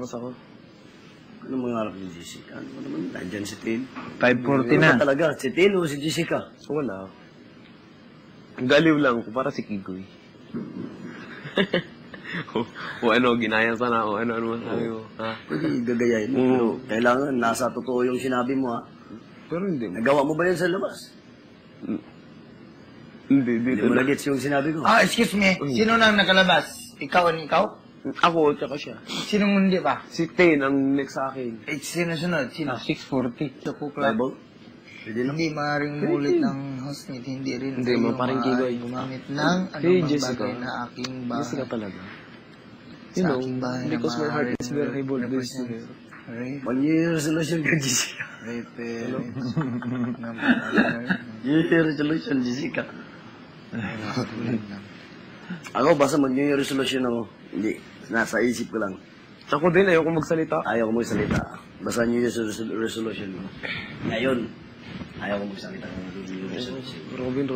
Mas ako. Ano mangarap ni Jessica? Ano naman, nandyan si Tin. 5:40 Ano na. ba talaga? Si Tin o si Jessica? Wala. Galiw lang ko para si Kigoy. o ano, ginaya sana ako. Ano masabi mo? Ha? Pwede gagayahin mo. Pero kailangan, nasa totoo yung sinabi mo, ha? Pero hindi mo. Nagawa mo ba yan sa labas? Hindi Hindi mo nagets yung sinabi ko. Excuse me. Sino nang nakalabas? Ikaw and ikaw? Ako, tsaka siya. Sinong hindi pa? Si Tin ang next sa akin. Sino sunod? Sino? 6:40. Sa Kukla. Bible? Pwede na. Hindi maaaring mulit ng housemate. Hindi rin Hindi, kayo parang Kigoy. gumamit ng Hey, anumang Jessica. bagay na aking bahay. Jessica talaga. Sa You know, aking bahay na because my heart maaaring is very bold this represent year. rape, 1 year resolution ka, Jessica. rape, New Year resolution, Jessica. Ako, basta mag-New Year resolution ako. Hindi. Nasa isip ko lang. Ako din, ayoko magsalita. Ayaw ko magsalita. Basta New Year resolution mo. Ngayon, ayaw ko magsalita ng New Year resolution. Robin.